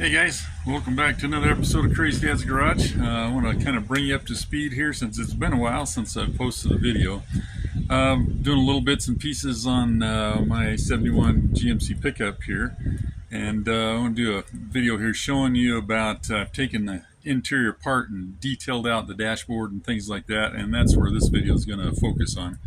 Hey guys, welcome back to another episode of Crazy Dad's Garage. I want to kind of bring you up to speed here since it's been a while since I posted a video. Doing a little bits and pieces on my 71 GMC pickup here, and I want to do a video here showing you about taking the interior apart and detailed out the dashboard and things like that, and that's where this video is going to focus on.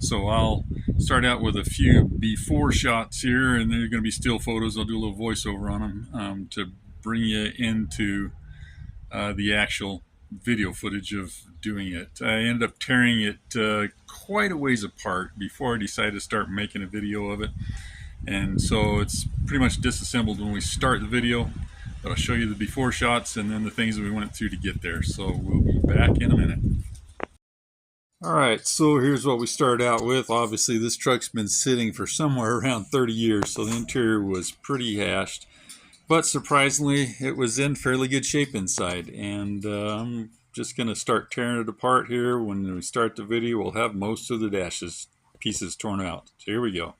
So I'll start out with a few before shots here, and they're going to be still photos. I'll do a little voiceover on them to bring you into the actual video footage of doing it. I ended up tearing it quite a ways apart before I decided to start making a video of it, and so it's pretty much disassembled when we start the video, but I'll show you the before shots and then the things that we went through to get there. So we'll be back in a minute. Alright, so here's what we started out with. Obviously this truck's been sitting for somewhere around 30 years, so the interior was pretty hashed. But surprisingly, it was in fairly good shape inside, and I'm just going to start tearing it apart here. When we start the video, we'll have most of the dashes pieces torn out. So here we go.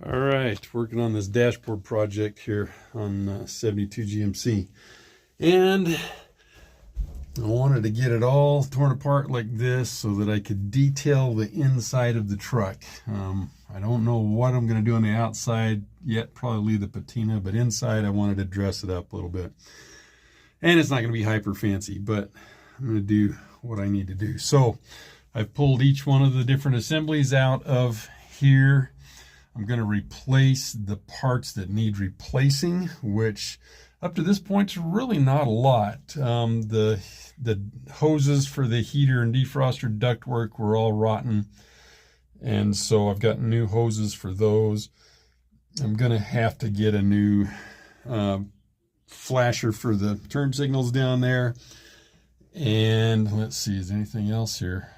Alright, working on this dashboard project here on 72 GMC. And I wanted to get it all torn apart like this so that I could detail the inside of the truck. I don't know what I'm going to do on the outside yet, probably leave the patina, but inside I wanted to dress it up a little bit. And it's not going to be hyper fancy, but I'm going to do what I need to do. So I've pulled each one of the different assemblies out of here. I'm going to replace the parts that need replacing, which up to this point is really not a lot. The hoses for the heater and defroster ductwork were all rotten, and so I've got new hoses for those. I'm going to have to get a new flasher for the turn signals down there. And let's see, is there anything else here?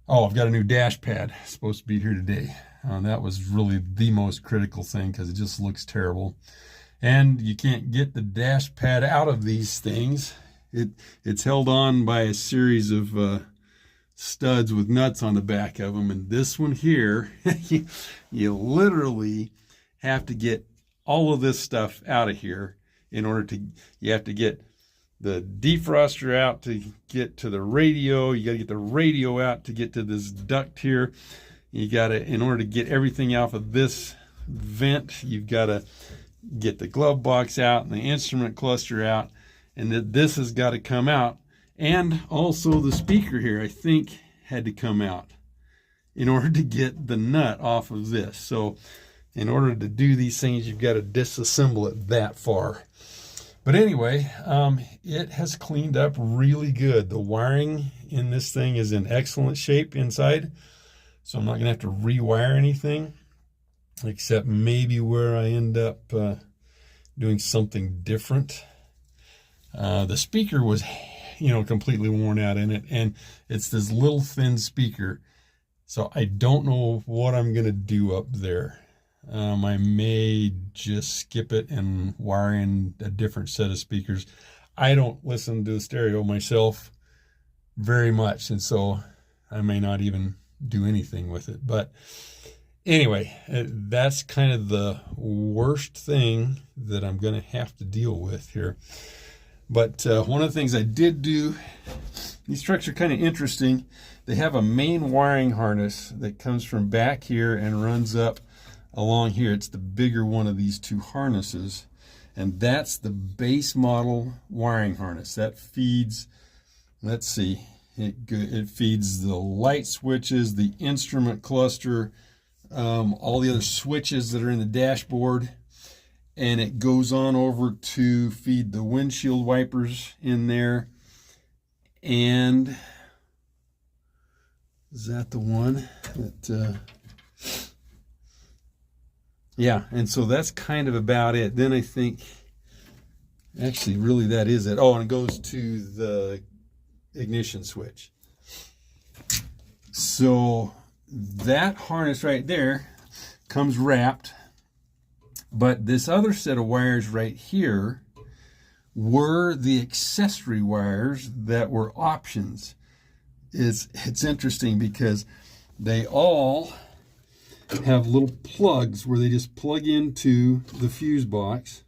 Oh, I've got a new dash pad supposed to be here today. That was really the most critical thing because it just looks terrible. And you can't get the dash pad out of these things. It's held on by a series of studs with nuts on the back of them. And this one here, you literally have to get all of this stuff out of here in order to, you have to get the defroster out to get to the radio. You got to get the radio out to get to this duct here. You got to, in order to get everything off of this vent, you've got to get the glove box out and the instrument cluster out, and that this has got to come out. And also the speaker here, I think, had to come out in order to get the nut off of this. So in order to do these things, you've got to disassemble it that far. But anyway, it has cleaned up really good. The wiring in this thing is in excellent shape inside, so I'm not going to have to rewire anything, except maybe where I end up doing something different. The speaker was, completely worn out in it, and it's this little thin speaker, so I don't know what I'm going to do up there. I may just skip it and wire in a different set of speakers. I don't listen to the stereo myself very much, and so I may not even do anything with it. But anyway, that's kind of the worst thing that I'm going to have to deal with here. But one of the things I did do, these trucks are kind of interesting. They have a main wiring harness that comes from back here and runs up along here. It's the bigger one of these two harnesses, and that's the base model wiring harness. That feeds, let's see, it feeds the light switches, the instrument cluster, all the other switches that are in the dashboard, and it goes on over to feed the windshield wipers in there. And is that the one that yeah, and so that's kind of about it. Then I think, actually, really that is it. Oh, and it goes to the ignition switch. So that harness right there comes wrapped, but this other set of wires right here were the accessory wires that were options. It's interesting because they all have little plugs where they just plug into the fuse box.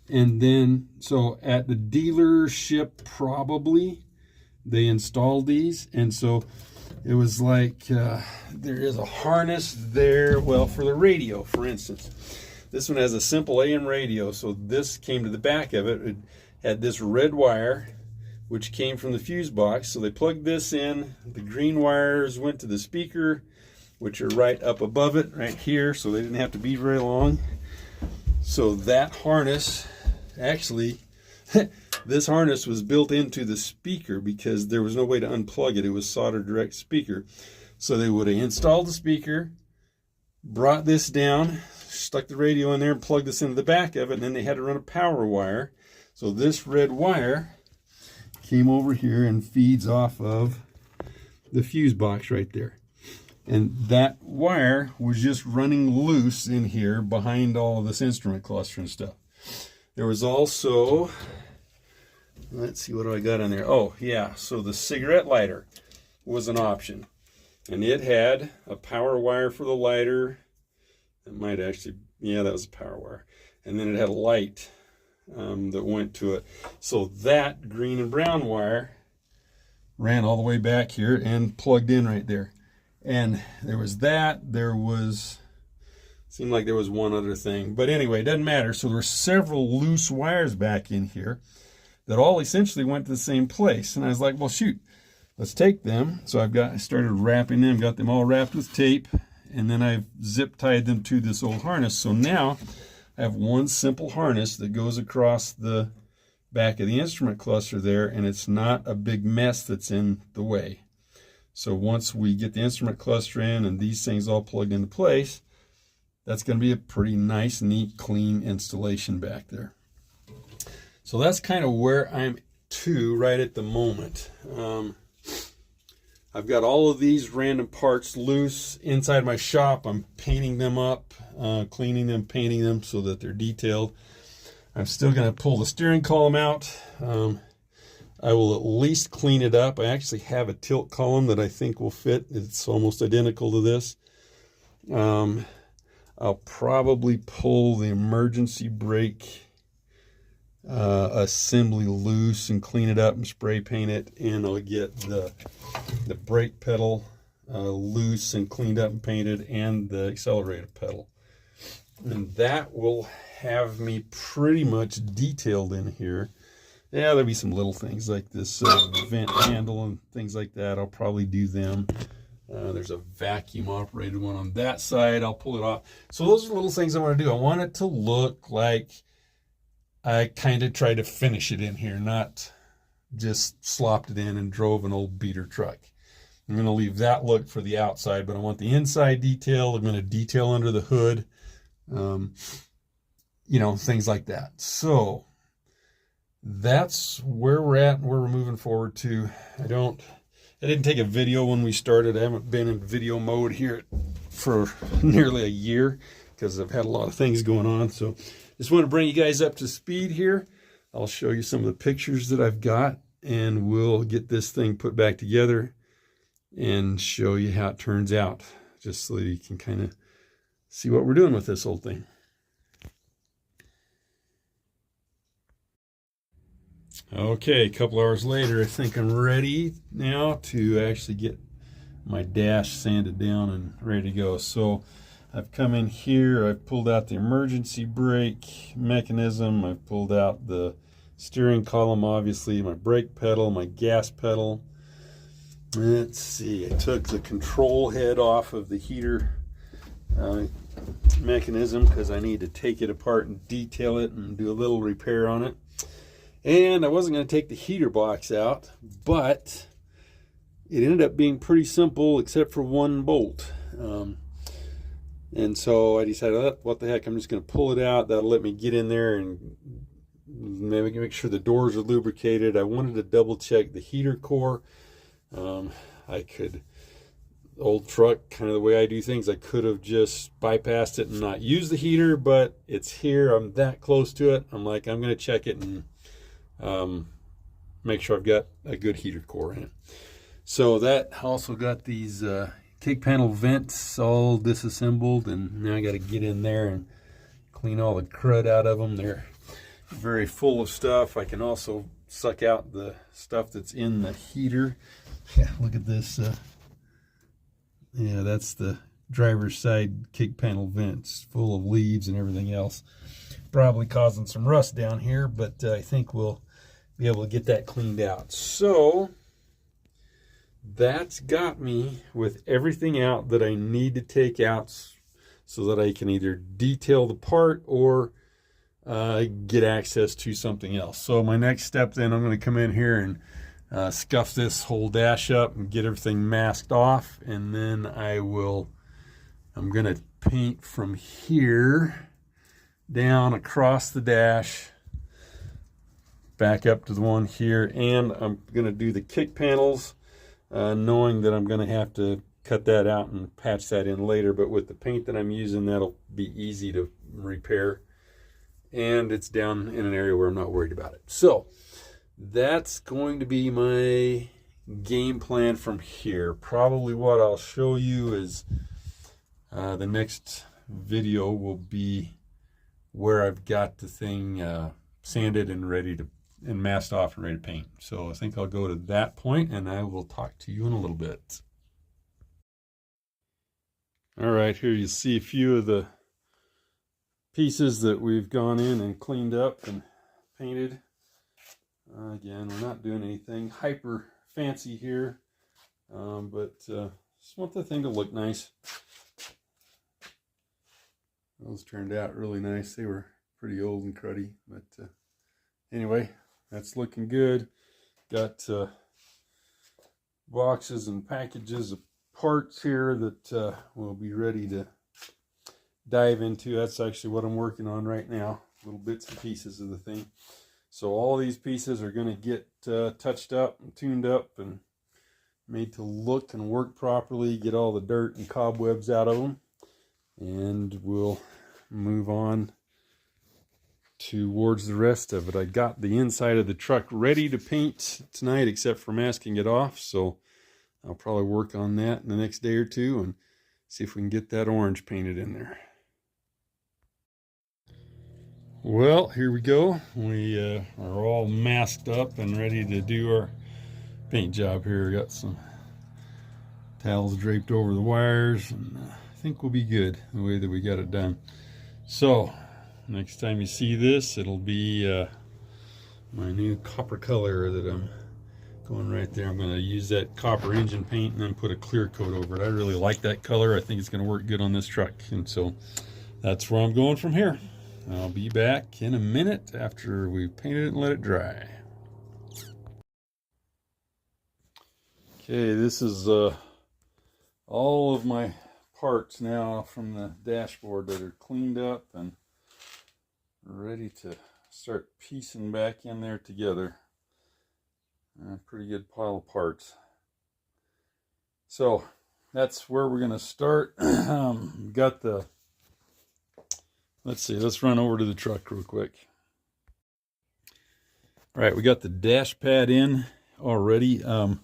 And then, so at the dealership, probably, they installed these. And so it was like, there is a harness there, well, for the radio, for instance. This one has a simple AM radio, so this came to the back of it. It had this red wire, which came from the fuse box. So they plugged this in. The green wires went to the speaker, which are right up above it, right here, so they didn't have to be very long. So that harness, actually, this harness was built into the speaker because there was no way to unplug it. It was solder direct speaker. So they would have installed the speaker, brought this down, stuck the radio in there and plugged this into the back of it, and then they had to run a power wire. So this red wire came over here and feeds off of the fuse box right there. And that wire was just running loose in here behind all of this instrument cluster and stuff. There was also, let's see, what do I got in there? Oh, yeah, so the cigarette lighter was an option. And it had a power wire for the lighter. It might actually, yeah, that was a power wire. And then it had a light that went to it. So that green and brown wire ran all the way back here and plugged in right there. And there was that, there was, seemed like there was one other thing. But anyway, it doesn't matter. So there were several loose wires back in here that all essentially went to the same place. And I was like, well, shoot, let's take them. So I started wrapping them, got them all wrapped with tape, and then I've zip tied them to this old harness. So now I have one simple harness that goes across the back of the instrument cluster there, and it's not a big mess that's in the way. So once we get the instrument cluster in and these things all plugged into place, that's going to be a pretty nice, neat, clean installation back there. So that's kind of where I'm to right at the moment. I've got all of these random parts loose inside my shop. I'm painting them up, cleaning them, painting them so that they're detailed. I'm still going to pull the steering column out. I will at least clean it up. I actually have a tilt column that I think will fit. It's almost identical to this. I'll probably pull the emergency brake assembly loose and clean it up and spray paint it, and I'll get the brake pedal loose and cleaned up and painted, and the accelerator pedal. And that will have me pretty much detailed in here. Yeah, there'll be some little things like this vent handle and things like that. I'll probably do them. There's a vacuum operated one on that side. I'll pull it off. So those are little things I want to do. I want it to look like I kind of tried to finish it in here, not just slopped it in and drove an old beater truck. I'm going to leave that look for the outside, but I want the inside detailed. I'm going to detail under the hood, you know, things like that. So that's where we're at and where we're moving forward to. I didn't take a video when we started. I haven't been in video mode here for nearly a year because I've had a lot of things going on. So just want to bring you guys up to speed here. I'll show you some of the pictures that I've got, and we'll get this thing put back together and show you how it turns out, just so you can kind of see what we're doing with this whole thing. Okay, a couple hours later, I think I'm ready now to actually get my dash sanded down and ready to go. So I've come in here, I've pulled out the emergency brake mechanism, I've pulled out the steering column, obviously, my brake pedal, my gas pedal. Let's see, I took the control head off of the heater mechanism because I need to take it apart and detail it and do a little repair on it. And I wasn't going to take the heater box out, but it ended up being pretty simple except for one bolt. And so I decided, what the heck, I'm just going to pull it out. That'll let me get in there and maybe make sure the doors are lubricated. I wanted to double check the heater core. I could, old truck, kind of the way I do things, I could have just bypassed it and not used the heater, but it's here. I'm that close to it. I'm like, I'm going to check it and make sure I've got a good heater core in it. So that also got these kick panel vents all disassembled, and now I got to get in there and clean all the crud out of them. They're very full of stuff. I can also suck out the stuff that's in the heater. Yeah, look at this. Yeah, that's the driver's side kick panel vents, full of leaves and everything else. Probably causing some rust down here, but I think we'll be able to get that cleaned out. So that's got me with everything out that I need to take out so that I can either detail the part or get access to something else. So my next step then, I'm going to come in here and scuff this whole dash up and get everything masked off, and then I'm going to paint from here down across the dash back up to the one here, and I'm going to do the kick panels, knowing that I'm going to have to cut that out and patch that in later, but with the paint that I'm using, that'll be easy to repair, and it's down in an area where I'm not worried about it. So that's going to be my game plan from here. Probably what I'll show you is the next video will be where I've got the thing sanded and ready to, and masked off and ready to paint. So I think I'll go to that point, and I will talk to you in a little bit. All right, here you see a few of the pieces that we've gone in and cleaned up and painted. Again, we're not doing anything hyper fancy here, but just want the thing to look nice. Those turned out really nice. They were pretty old and cruddy, but anyway, that's looking good. Got boxes and packages of parts here that we'll be ready to dive into. That's actually what I'm working on right now, little bits and pieces of the thing. So all these pieces are going to get touched up and tuned up and made to look and work properly, get all the dirt and cobwebs out of them, and we'll move on towards the rest of it. I got the inside of the truck ready to paint tonight, except for masking it off, so I'll probably work on that in the next day or two and see if we can get that orange painted in there. Well, here we go. We are all masked up and ready to do our paint job here. Got some towels draped over the wires, and I think we'll be good the way that we got it done. So next time you see this, it'll be my new copper color that I'm going right there. I'm going to use that copper engine paint and then put a clear coat over it. I really like that color. I think it's going to work good on this truck, and so that's where I'm going from here. I'll be back in a minute after we've painted it and let it dry. Okay, this is all of my parts now from the dashboard that are cleaned up and ready to start piecing back in there together. A pretty good pile of parts. So that's where we're going to start. Got the, let's see, let's run over to the truck real quick. All right, we got the dash pad in already. I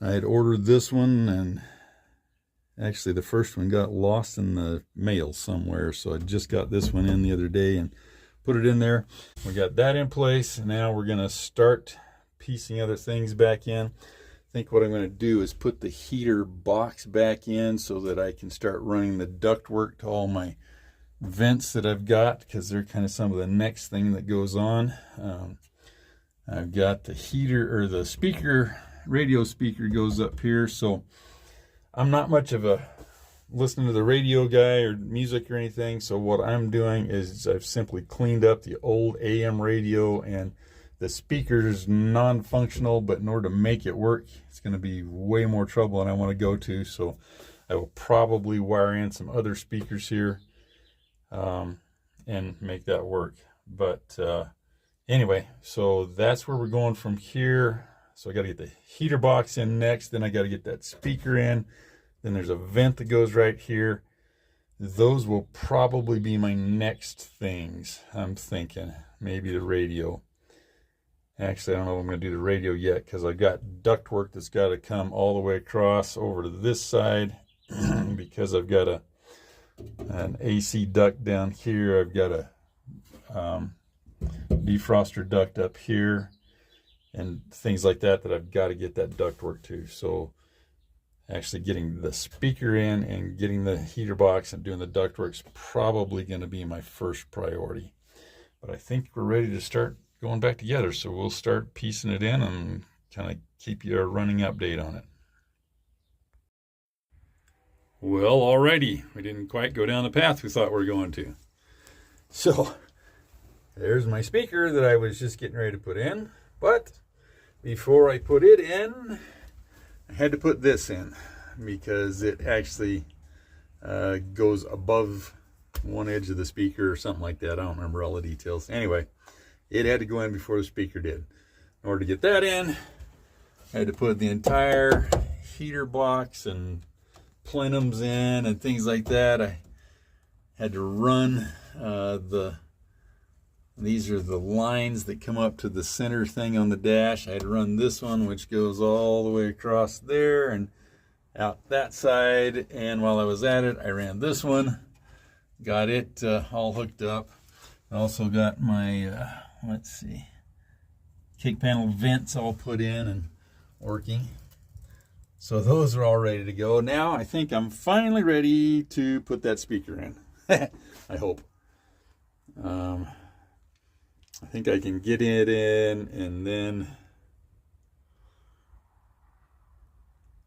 had ordered this one, and actually the first one got lost in the mail somewhere, so I just got this one in the other day and put it in there. We got that in place, and now we're going to start piecing other things back in. I think what I'm going to do is put the heater box back in so that I can start running the ductwork to all my vents that I've got, because they're kind of some of the next thing that goes on. I've got the heater, or the speaker, radio speaker goes up here, so I'm not much of a listening to the radio guy or music or anything, so what I'm doing is I've simply cleaned up the old AM radio, and the speaker's non-functional, but in order to make it work, it's going to be way more trouble than I want to go to, so I will probably wire in some other speakers here and make that work. But anyway, so that's where we're going from here. So I got to get the heater box in next, then I got to get that speaker in, then there's a vent that goes right here. Those will probably be my next things, I'm thinking. Maybe the radio. Actually, I don't know if I'm going to do the radio yet because I've got ductwork that's got to come all the way across over to this side because I've got an AC duct down here. I've got a defroster duct up here and things like that I've got to get that ductwork to. So actually getting the speaker in and getting the heater box and doing the ductwork's probably going to be my first priority. But I think we're ready to start going back together, so we'll start piecing it in and kind of keep you a running update on it. Well, alrighty, we didn't quite go down the path we thought we were going to. So there's my speaker that I was just getting ready to put in, but before I put it in, I had to put this in because it actually goes above one edge of the speaker or something like that. I don't remember all the details. Anyway, it had to go in before the speaker did. In order to get that in, I had to put the entire heater box and plenums in and things like that. I had to run these are the lines that come up to the center thing on the dash. I had to run this one, which goes all the way across there and out that side. And while I was at it, I ran this one, got it all hooked up. I also got my, let's see, kick panel vents all put in and working. So those are all ready to go. Now I think I'm finally ready to put that speaker in. I hope. I think I can get it in, and then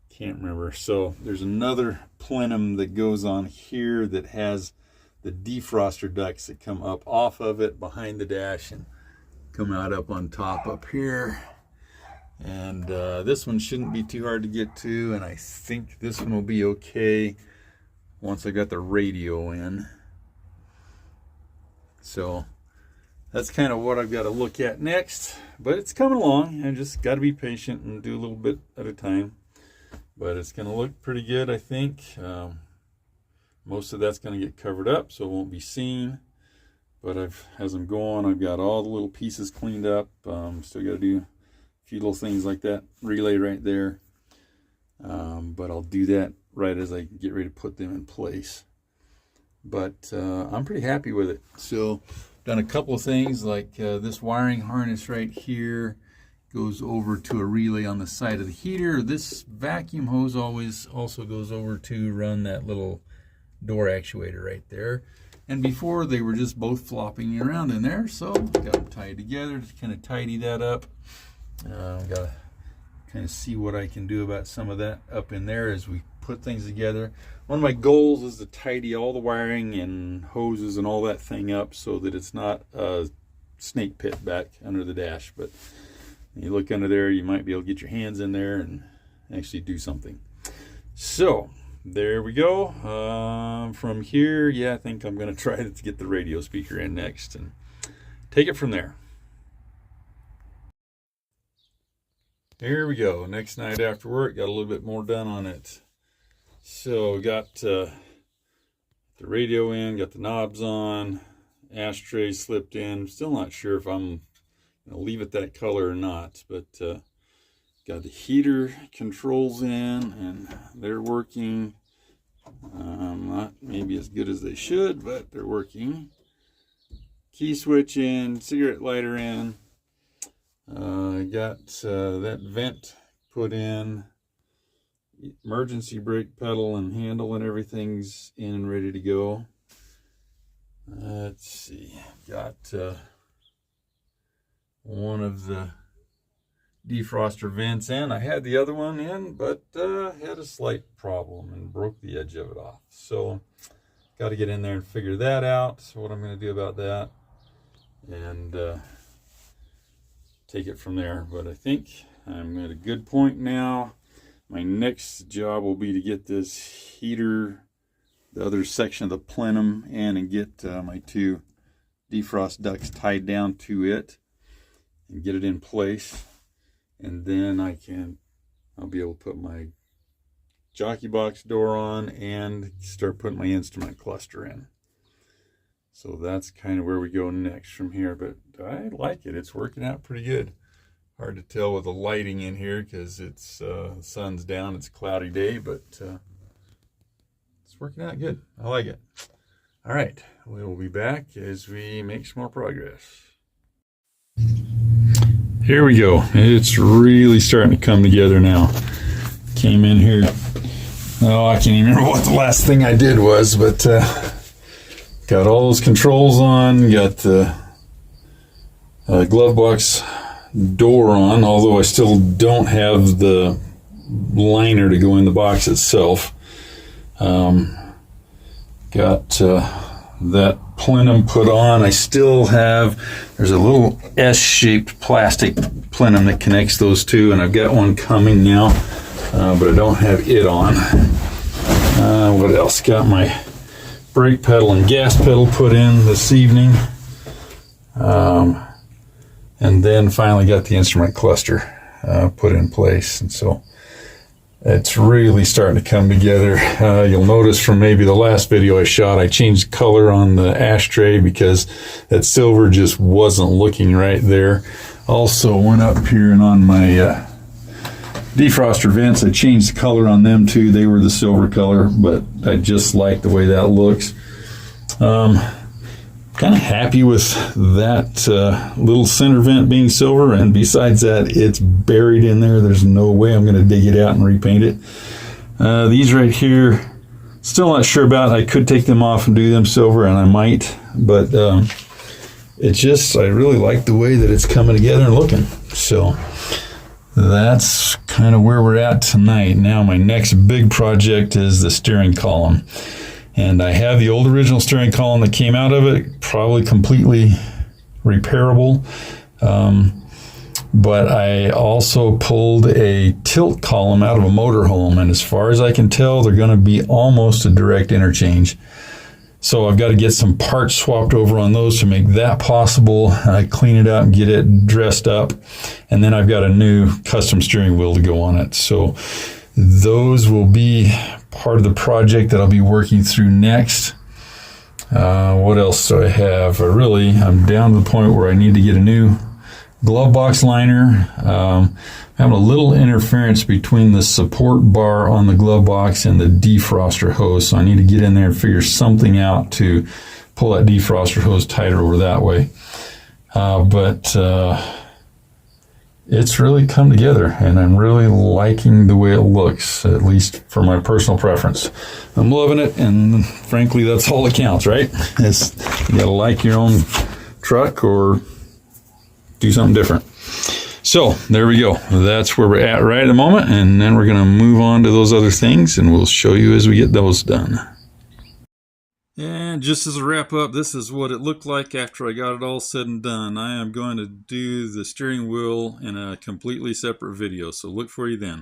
can't remember. So there's another plenum that goes on here that has the defroster ducts that come up off of it behind the dash and come out up on top up here. And this one shouldn't be too hard to get to, and I think this one will be okay once I got the radio in. So that's kind of what I've got to look at next, but it's coming along. I just got to be patient and do a little bit at a time. But it's going to look pretty good, I think. Most of that's going to get covered up, so it won't be seen. But as I'm going, I've got all the little pieces cleaned up. Still got to do a few little things like that relay right there. But I'll do that right as I get ready to put them in place. But I'm pretty happy with it. So done a couple of things like this wiring harness right here goes over to a relay on the side of the heater. This vacuum hose also goes over to run that little door actuator right there. And before they were just both flopping around in there, so got them tied together to kind of tidy that up. Got to kind of see what I can do about some of that up in there as we put things together. One of my goals is to tidy all the wiring and hoses and all that thing up so that it's not a snake pit back under the dash. But you look under there, you might be able to get your hands in there and actually do something. So there we go. From here, yeah, I think I'm going to try to get the radio speaker in next and take it from there. Here we go. Next night after work, got a little bit more done on it. So got the radio in, got the knobs on, ashtray slipped in. Still not sure if I'm going to leave it that color or not, but got the heater controls in and they're working. Not maybe as good as they should, but they're working. Key switch in, cigarette lighter in. Got that vent put in. Emergency brake pedal and handle and everything's in and ready to go. Let's see, got one of the defroster vents in. I had the other one in, but had a slight problem and broke the edge of it off. So got to get in there and figure that out. So what I'm going to do about that and take it from there. But I think I'm at a good point now. My next job will be to get this heater, the other section of the plenum, in and get my two defrost ducts tied down to it and get it in place. And then I'll be able to put my jockey box door on and start putting my instrument cluster in. So that's kind of where we go next from here, but I like it. It's working out pretty good. Hard to tell with the lighting in here because it's the sun's down. It's a cloudy day, but it's working out good. I like it. All right, we will be back as we make some more progress. Here we go. It's really starting to come together now. Came in here. Oh, I can't even remember what the last thing I did was, but got all those controls on. Got the glove box door on, although I still don't have the liner to go in the box itself. Got that plenum put on. I still have, there's a little S-shaped plastic plenum that connects those two, and I've got one coming now, but I don't have it on. What else? Got my brake pedal and gas pedal put in this evening. And then finally got the instrument cluster put in place. And so it's really starting to come together. You'll notice from maybe the last video I shot, I changed color on the ashtray because that silver just wasn't looking right there. Also went up here and on my defroster vents, I changed the color on them too. They were the silver color, but I just like the way that looks. Kind of happy with that little center vent being silver, and besides that, it's buried in there. There's no way I'm going to dig it out and repaint it. These right here, still not sure about. I could take them off and do them silver, and I might, but it's just, I really like the way that it's coming together and looking. So that's kind of where we're at tonight. Now my next big project is the steering column. And I have the old original steering column that came out of it, probably completely repairable. But I also pulled a tilt column out of a motorhome, and as far as I can tell, they're going to be almost a direct interchange. So I've got to get some parts swapped over on those to make that possible. I clean it out and get it dressed up. And then I've got a new custom steering wheel to go on it. So those will be part of the project that I'll be working through next. What else do I have? I'm down to the point where I need to get a new glove box liner. I'm having a little interference between the support bar on the glove box and the defroster hose, so I need to get in there and figure something out to pull that defroster hose tighter over that way. But it's really come together, and I'm really liking the way it looks, at least for my personal preference. I'm loving it, and frankly, that's all that counts, right? You gotta like your own truck or do something different. So there we go. That's where we're at right at the moment, and then we're gonna move on to those other things, and we'll show you as we get those done. And just as a wrap up, this is what it looked like after I got it all said and done. I am going to do the steering wheel in a completely separate video, so look for you then.